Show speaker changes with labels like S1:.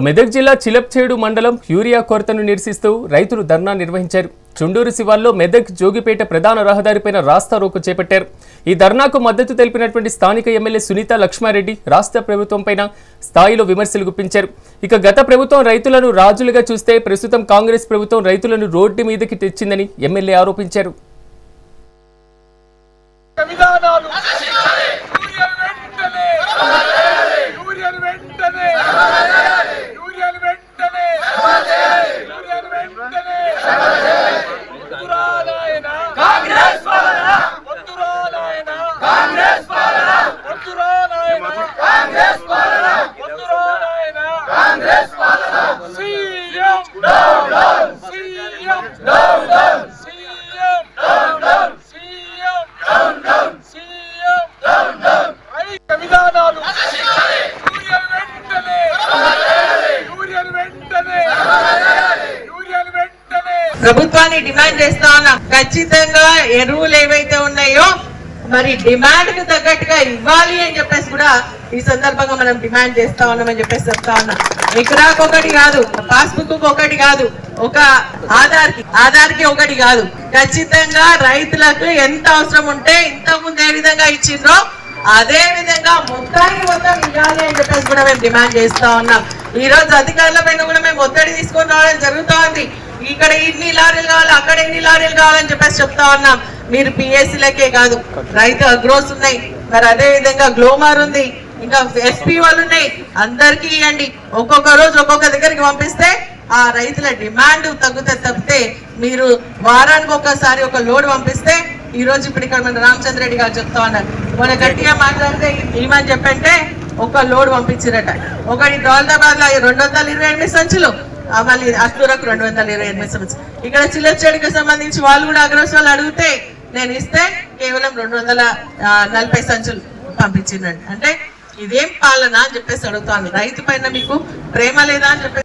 S1: మెదక్ జిల్లా చిలప్చేడు మండలం యూరియా కొరతను నిరసిస్తూ రైతులు ధర్నా నిర్వహించారు. చుండూరు శివార్లో మెదక్ జోగిపేట ప్రధాన రహదారిపైన రాస్తా రోకో చేపట్టారు. ఈ ధర్నాకు మద్దతు తెలిపినటువంటి స్థానిక ఎమ్మెల్యే సునీత లక్ష్మారెడ్డి రాష్ట్ర ప్రభుత్వంపైన స్థాయిలో విమర్శలు గుప్పించారు. ఇక గత ప్రభుత్వం రైతులను రాజులుగా చూస్తే ప్రస్తుతం కాంగ్రెస్ ప్రభుత్వం రైతులను రోడ్డు మీదకి తెచ్చిందని ఎమ్మెల్యే ఆరోపించారు.
S2: ప్రభుత్వాన్ని డిమాండ్ చేస్తా ఉన్నాం. ఖచ్చితంగా ఎరువులు ఏవైతే ఉన్నాయో మరి డిమాండ్ కు తగ్గట్టుగా ఇవ్వాలి అని చెప్పేసి కూడా ఈ సందర్భంగా మనం డిమాండ్ చేస్తా ఉన్నామని చెప్పేసి చెప్తా ఉన్నాం. ఎకరాకు ఒకటి కాదు, పాస్బుక్ ఒకటి కాదు, ఒక ఆధార్ కి ఒకటి కాదు, ఖచ్చితంగా రైతులకు ఎంత అవసరం ఉంటే ఇంతకుముందు ఏ విధంగా ఇచ్చిండ్రో అదే విధంగా మొత్తం ఇవ్వాలి అని చెప్పేసి కూడా మేము డిమాండ్ చేస్తా ఉన్నాం. ఈ రోజు అధికారుల పైన కూడా మేము ఒత్తిడి తీసుకొని రావడం జరుగుతూ ఉంది. ఇక్కడ ఇన్ని లారీలు కావాలి, అక్కడ ఇన్ని లారీలు కావాలని చెప్పేసి చెప్తా ఉన్నాం. మీరు పిఎస్సీలకే కాదు, రైతు అగ్రోస్ ఉన్నాయి, మరి అదే విధంగా గ్లోమార్ ఉంది, ఇంకా ఎస్పీ వాళ్ళు ఉన్నాయి, అందరికీ ఇవ్వండి. ఒక్కొక్క రోజు ఒక్కొక్క దగ్గరికి పంపిస్తే ఆ రైతుల డిమాండ్ తప్పితే మీరు వారానికి ఒకసారి ఒక లోడ్ పంపిస్తే ఈ రోజు ఇప్పుడు ఇక్కడ మన రామచంద్ర రెడ్డి గారు చెప్తా ఉన్నారు. మన గట్టిగా మాట్లాడితే ఏమని చెప్పంటే ఒక లోడ్ పంపించిరట. ఒకటి దౌలతాబాద్ లో 228 సంచులు, మళ్ళీ అత్తూరకు 228 సంవత్సరం. ఇక్కడ చిల్లచెడికి సంబంధించి వాళ్ళు కూడా అగ్రోస్ వాళ్ళు అడిగితే నేను ఇస్తే కేవలం 240 సంచులు పంపించిందండి. అంటే ఇదేం పాలన అని చెప్పేసి అడుగుతాను. రైతు పైన మీకు ప్రేమ లేదా అని చెప్పేసి